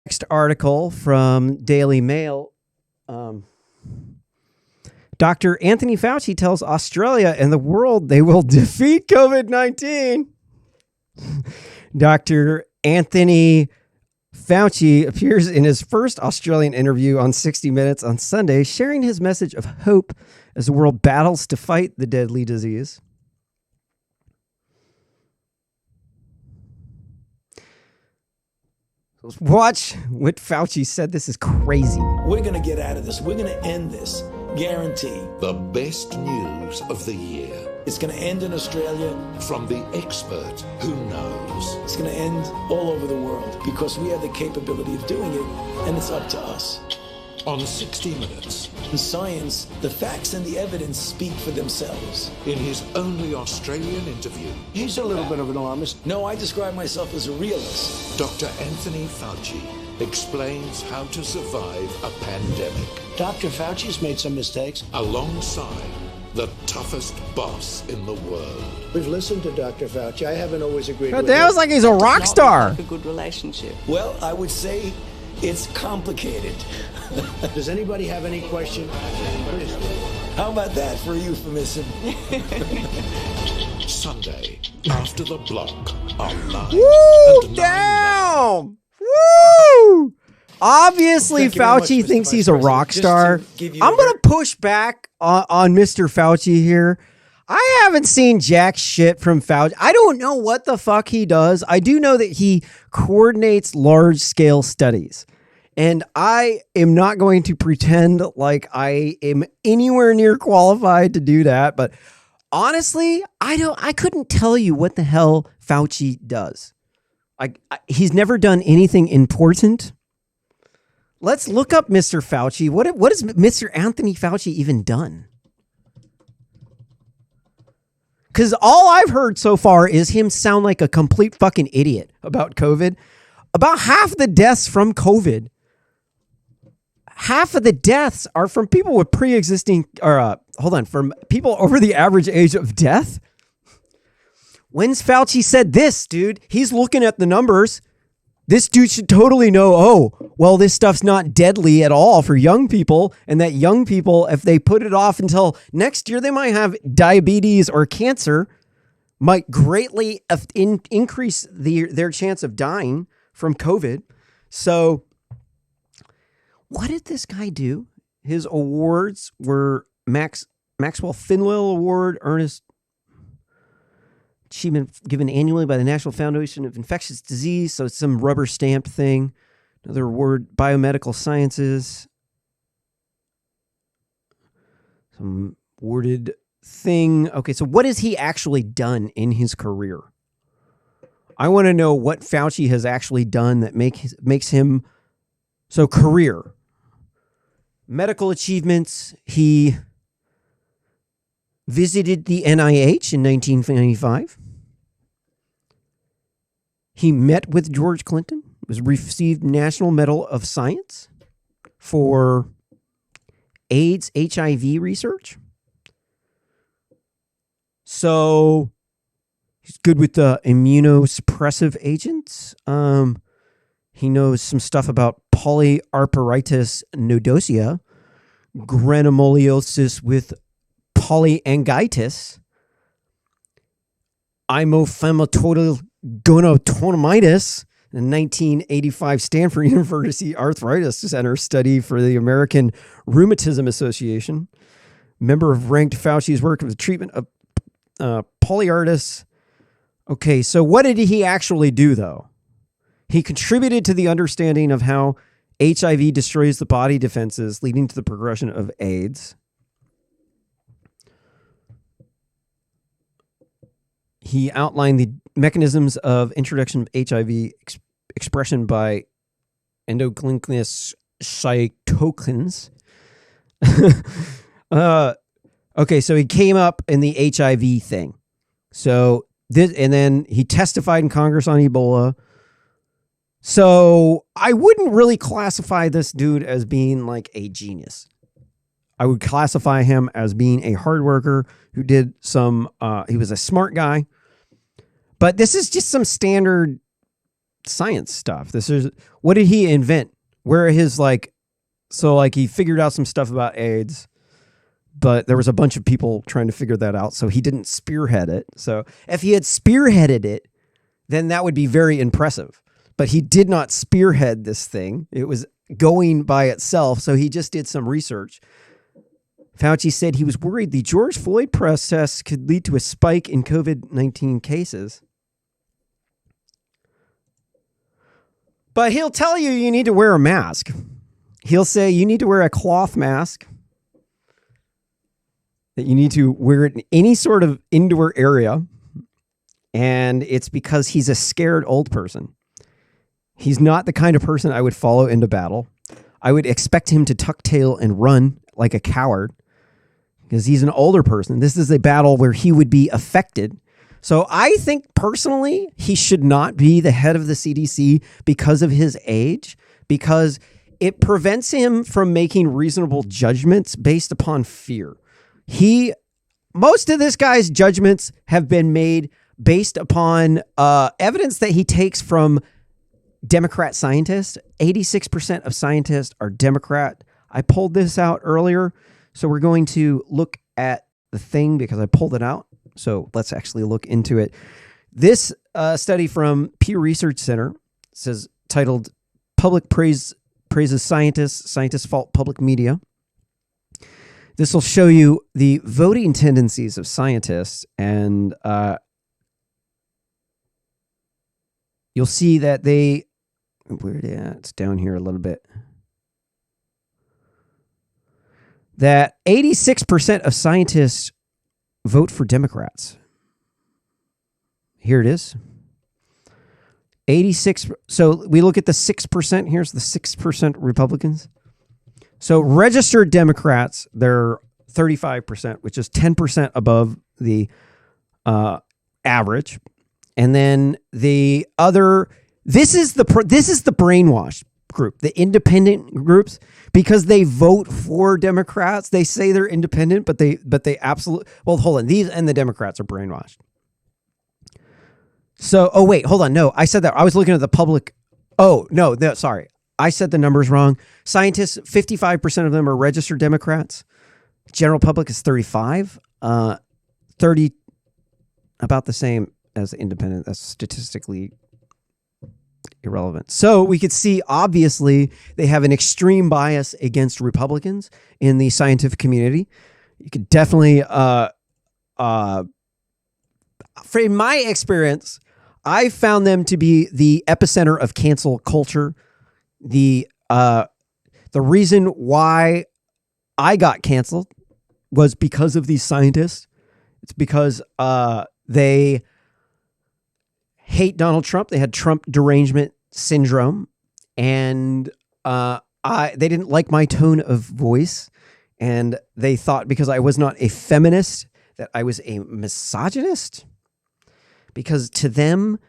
Next article from Daily Mail. Dr. Anthony Fauci tells Australia and the world they will defeat COVID-19. Dr. Anthony Fauci appears in his first Australian interview on 60 Minutes on Sunday, sharing his message of hope as the world battles to fight the deadly disease. Watch what Fauci said. This is crazy. We're going to get out of this. We're going to end this. Guarantee. The best news of the year. It's going to end in Australia. From the expert who knows. It's going to end all over the world because we have the capability of doing it, and it's up to us. On 60 Minutes. In science, the facts and the evidence speak for themselves. In his only Australian interview. He's a little bit of an alarmist. No, I describe myself as a realist. Dr. Anthony Fauci explains how to survive a pandemic. Dr. Fauci's made some mistakes. Alongside the toughest boss in the world. We've listened to Dr. Fauci. I haven't always agreed with him. That was like he's a rock star. A good relationship. Well, I would say it's complicated. Does anybody have any question? How about that for a euphemism? Sunday, after the block on 9 Woo! and 9 Down! Woo! Obviously, Thank you very much, Fauci Mr. thinks Vice he's a President. rock Just star. to give you I'm a going to push back on Mr. Fauci here. I haven't seen jack shit from Fauci. I don't know what the fuck he does. I do know that he coordinates large-scale studies. And I am not going to pretend like I am anywhere near qualified to do that. But honestly, I couldn't tell you what the hell Fauci does. He's never done anything important. Let's look up Mr. Fauci. What has Mr. Anthony Fauci even done? Because all I've heard so far is him sound like a complete fucking idiot about COVID. About half the deaths from COVID, half of the deaths are from people with pre-existing, from people over the average age of death. When's Fauci said this, dude? He's looking at the numbers. This dude should totally know, oh, well, this stuff's not deadly at all for young people. And that young people, if they put it off until next year, they might have diabetes or cancer, might greatly increase their chance of dying from COVID. So what did this guy do? His awards were Maxwell Finwell Award, Ernest Achievement given annually by the National Foundation of Infectious Disease. So it's some rubber stamped thing. Another award, Biomedical Sciences. Some awarded thing. Okay, so what has he actually done in his career? I want to know what Fauci has actually done that makes him so career. Medical achievements. He visited the NIH in 1995. He met with George Clinton, received National Medal of Science for AIDS, HIV research. So he's good with the immunosuppressive agents. He knows some stuff about polyarteritis nodosa, granulomatous with polyangiitis, imofemototal gonotomitis, the 1985 Stanford University Arthritis Center study for the American Rheumatism Association. Member of ranked Fauci's work with the treatment of polyarteritis. Okay, so what did he actually do, though? He contributed to the understanding of how HIV destroys the body defenses, leading to the progression of AIDS. He outlined the mechanisms of introduction of HIV expression by endogenous cytokines. Okay, so he came up in the HIV thing. So this, and then he testified in Congress on Ebola. So I wouldn't really classify this dude as being like a genius. I would classify him as being a hard worker who did some, he was a smart guy. But this is just some standard science stuff. This is, what did he invent? Where are his he figured out some stuff about AIDS, but there was a bunch of people trying to figure that out. So he didn't spearhead it. So if he had spearheaded it, then that would be very impressive. But he did not spearhead this thing. It was going by itself. So he just did some research. Fauci said he was worried the George Floyd protests could lead to a spike in COVID-19 cases. But he'll tell you you need to wear a mask. He'll say you need to wear a cloth mask, that you need to wear it in any sort of indoor area. And it's because he's a scared old person. He's not the kind of person I would follow into battle. I would expect him to tuck tail and run like a coward because he's an older person. This is a battle where he would be affected. So I think personally, he should not be the head of the CDC because of his age, because it prevents him from making reasonable judgments based upon fear. Most of this guy's judgments have been made based upon evidence that he takes from Democrat scientists. 86% of scientists are Democrat. I pulled this out earlier. So we're going to look at the thing because I pulled it out. So let's actually look into it. This study from Pew Research Center says, titled Public Praises Scientists, Scientists Fault Public Media. This will show you the voting tendencies of scientists, and you'll see that it's down here a little bit, that 86% of scientists vote for Democrats. Here it is. 86. So we look at the 6%. Here's the 6% Republicans. So registered Democrats, they're 35%, which is 10% above the average. And then the other, this is the brainwashed group, the independent groups, because they vote for Democrats. They say they're independent, but they absolutely, well, hold on. These and the Democrats are brainwashed. So, oh wait, hold on. No, I said that. I was looking at the public. Oh, no, sorry. I said the numbers wrong. Scientists, 55% of them are registered Democrats. General public is 35. 30, about the same as independent. That's statistically irrelevant. So we could see, obviously, they have an extreme bias against Republicans in the scientific community. You could definitely, from my experience, I found them to be the epicenter of cancel culture. The reason why I got canceled was because of these scientists. It's because they hate Donald Trump. They had Trump derangement syndrome, and they didn't like my tone of voice, and they thought because I was not a feminist that I was a misogynist. Because to them,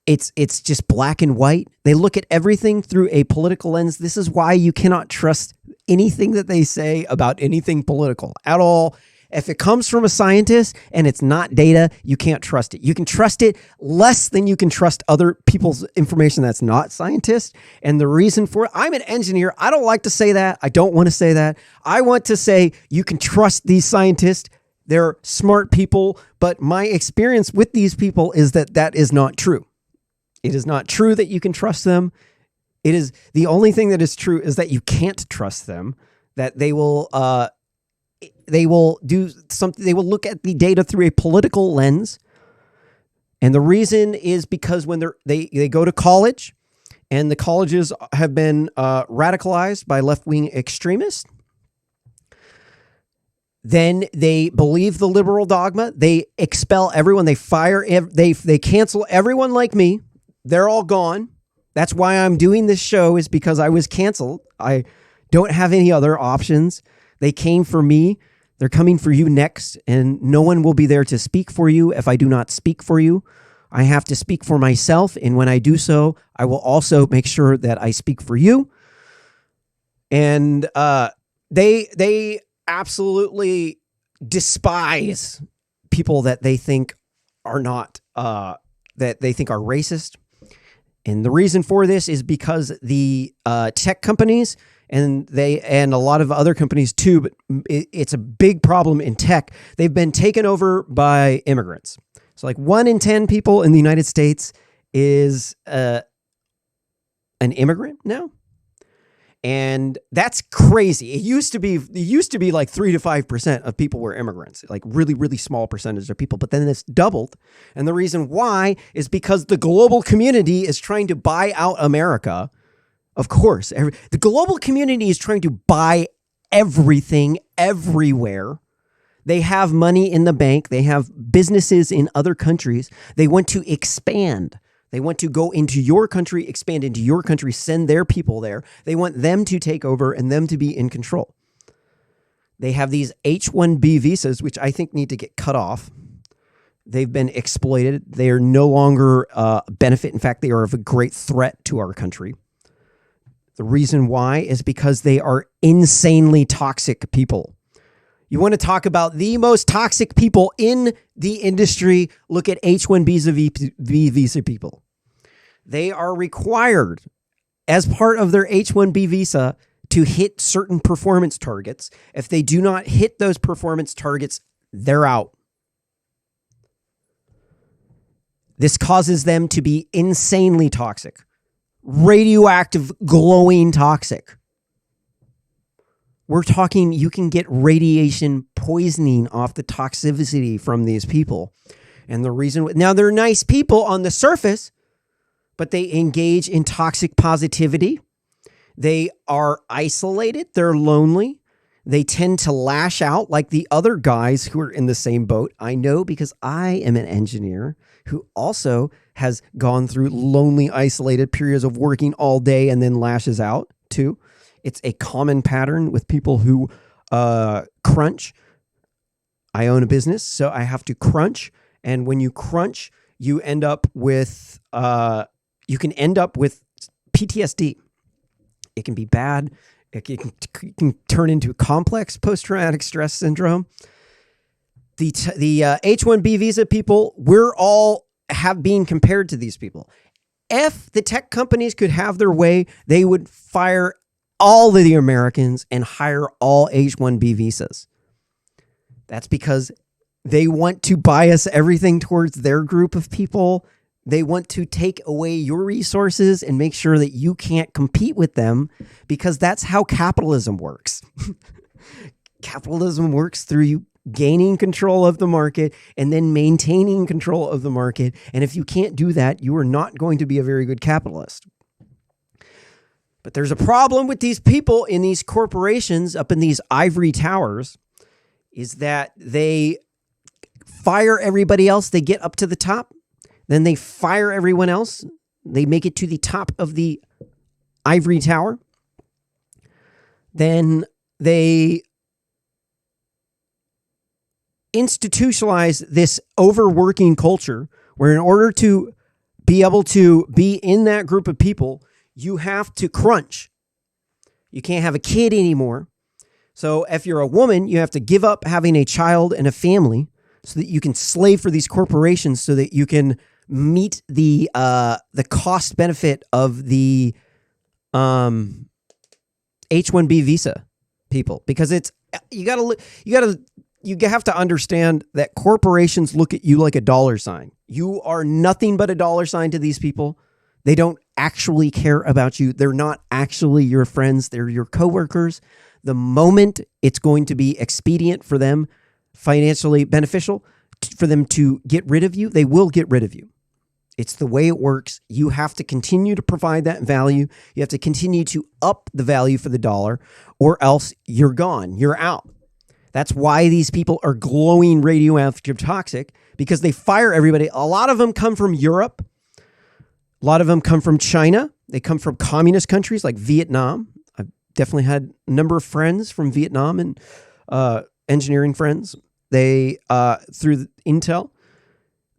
it's just black and white. They look at everything through a political lens. This is why you cannot trust anything that they say about anything political at all. If it comes from a scientist and it's not data, you can't trust it. You can trust it less than you can trust other people's information that's not scientists. And the reason for it, I'm an engineer. I don't like to say that. I don't want to say that. I want to say you can trust these scientists. They're smart people, but my experience with these people is that is not true. It is not true that you can trust them. It is the only thing that is true is that you can't trust them, that they will do something. They will look at the data through a political lens. And the reason is because when they go to college, and the colleges have been radicalized by left-wing extremists, then they believe the liberal dogma. They expel everyone. They fire. They cancel everyone like me. They're all gone. That's why I'm doing this show, is because I was canceled. I don't have any other options. They came for me. They're coming for you next, and no one will be there to speak for you if I do not speak for you. I have to speak for myself, and when I do so, I will also make sure that I speak for you. And they absolutely despise people that they think are not, that they think are racist. And the reason for this is because the tech companies and a lot of other companies too, but it's a big problem in tech. They've been taken over by immigrants. So like 1 in 10 people in the United States is an immigrant now. And that's crazy. It used to be like 3 to 5% of people were immigrants, like really, really small percentage of people. But then it's doubled. And the reason why is because the global community is trying to buy out America. Of course, the global community is trying to buy everything everywhere. They have money in the bank. They have businesses in other countries. They want to expand. They want to go into your country, expand into your country, send their people there. They want them to take over and them to be in control. They have these H-1B visas, which I think need to get cut off. They've been exploited. They are no longer a benefit. In fact, they are of a great threat to our country. The reason why is because they are insanely toxic people. You want to talk about the most toxic people in the industry? Look at H-1B visa people. They are required as part of their H-1B visa to hit certain performance targets. If they do not hit those performance targets, they're out. This causes them to be insanely toxic, radioactive, glowing toxic. We're talking you can get radiation poisoning off the toxicity from these people. And the reason, now they're nice people on the surface, but they engage in toxic positivity. They are isolated. They're lonely. They tend to lash out like the other guys who are in the same boat. I know because I am an engineer who also has gone through lonely, isolated periods of working all day and then lashes out too. It's a common pattern with people who crunch. I own a business, so I have to crunch. And when you crunch, you end up with, you can end up with PTSD. It can be bad. It can turn into complex post-traumatic stress syndrome. The H-1B visa people, we're all being compared to these people. If the tech companies could have their way, they would fire all of the Americans and hire all H-1B visas. That's because they want to bias everything towards their group of people. They want to take away your resources and make sure that you can't compete with them, because that's how capitalism works. Capitalism works through you gaining control of the market and then maintaining control of the market. And if you can't do that, you are not going to be a very good capitalist. But there's a problem with these people in these corporations up in these ivory towers, is that they fire everybody else. They get up to the top. Then they fire everyone else. They make it to the top of the ivory tower. Then they institutionalize this overworking culture where in order to be able to be in that group of people, you have to crunch. You can't have a kid anymore. So if you're a woman, you have to give up having a child and a family so that you can slave for these corporations so that you can meet the cost benefit of the H-1B visa people. Because it's you have to understand that corporations look at you like a dollar sign. You are nothing but a dollar sign to these people. They don't actually care about you. They're not actually your friends. They're your coworkers. The moment it's going to be expedient for them, financially beneficial for them to get rid of you, they will get rid of you. It's the way it works. You have to continue to provide that value. You have to continue to up the value for the dollar, or else you're gone. You're out. That's why these people are glowing radioactive toxic, because they fire everybody. A lot of them come from Europe. A lot of them come from China. They come from communist countries like Vietnam. I've definitely had a number of friends from Vietnam and engineering friends. They, through Intel,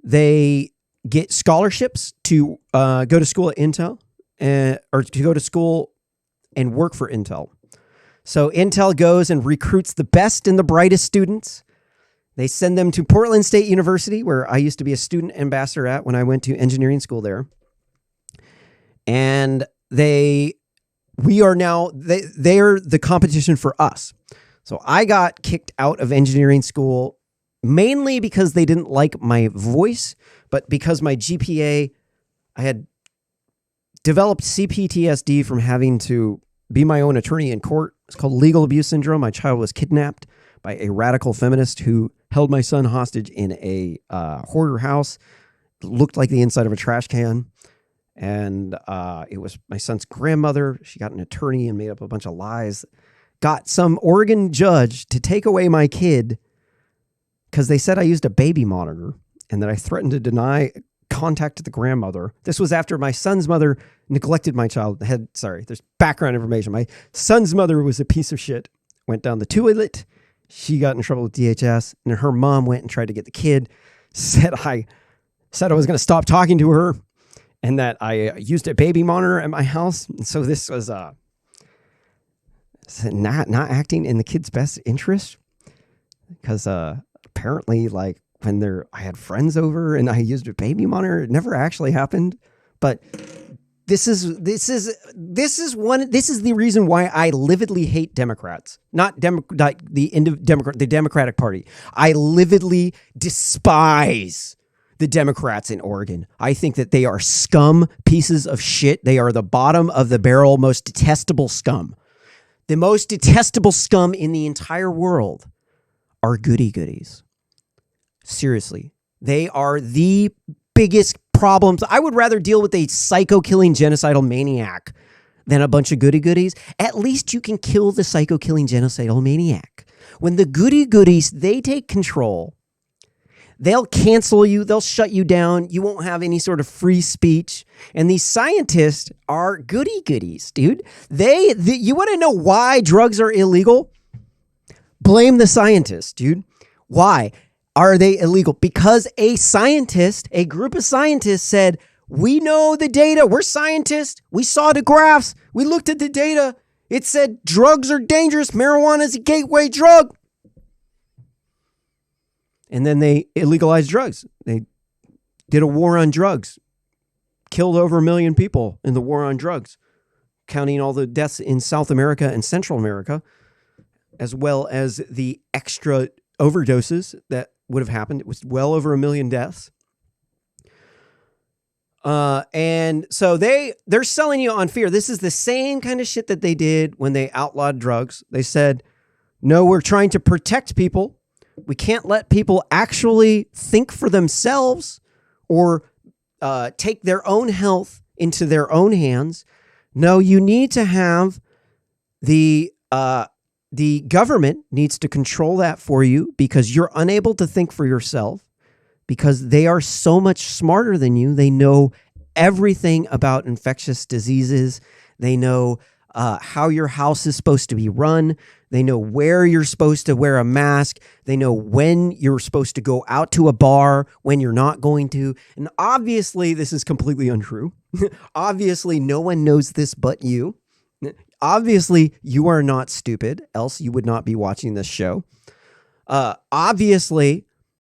they get scholarships to go to school at Intel or to go to school and work for Intel. So Intel goes and recruits the best and the brightest students. They send them to Portland State University, where I used to be a student ambassador at when I went to engineering school there. And they're the competition for us. So I got kicked out of engineering school mainly because they didn't like my voice, but because my GPA, I had developed CPTSD from having to be my own attorney in court. It's called legal abuse syndrome. My child was kidnapped by a radical feminist who held my son hostage in a hoarder house. It looked like the inside of a trash can. And it was my son's grandmother. She got an attorney and made up a bunch of lies. Got some Oregon judge to take away my kid because they said I used a baby monitor and that I threatened to deny contact to the grandmother. This was after my son's mother neglected my child. There's background information. My son's mother was a piece of shit. Went down the toilet. She got in trouble with DHS, and her mom went and tried to get the kid. Said I was going to stop talking to her, and that I used a baby monitor at my house. And so this was not acting in the kid's best interest, because apparently, like, when I had friends over and I used a baby monitor, it never actually happened. But this is the reason why I lividly hate Democrats, not the Democratic Party. I lividly despise the Democrats in Oregon. I think that they are scum pieces of shit. They are the bottom of the barrel, most detestable scum. The most detestable scum in the entire world are goody-goodies. Seriously, they are the biggest problems. I would rather deal with a psycho-killing genocidal maniac than a bunch of goody-goodies. At least you can kill the psycho-killing genocidal maniac. When the goody-goodies, they take control, they'll cancel you, they'll shut you down, you won't have any sort of free speech. And these scientists are goody-goodies, dude. You want to know why drugs are illegal? Blame the scientists, dude. Why are they illegal? Because a group of scientists said, we know the data. We're scientists. We saw the graphs. We looked at the data. It said drugs are dangerous. Marijuana is a gateway drug. And then they illegalized drugs. They did a war on drugs. Killed over 1 million people in the war on drugs, counting all the deaths in South America and Central America, as well as the extra overdoses that would have happened. It was well over 1 million deaths. And so they're selling you on fear. This is the same kind of shit that they did when they outlawed drugs. They said, no, we're trying to protect people. We can't let people actually think for themselves or take their own health into their own hands. No, you need to have the government needs to control that for you because you're unable to think for yourself, because they are so much smarter than you. They know everything about infectious diseases. They know how your house is supposed to be run. They know where you're supposed to wear a mask. They know when you're supposed to go out to a bar, when you're not going to. And obviously, this is completely untrue. Obviously, no one knows this but you. Obviously, you are not stupid, else you would not be watching this show. Obviously,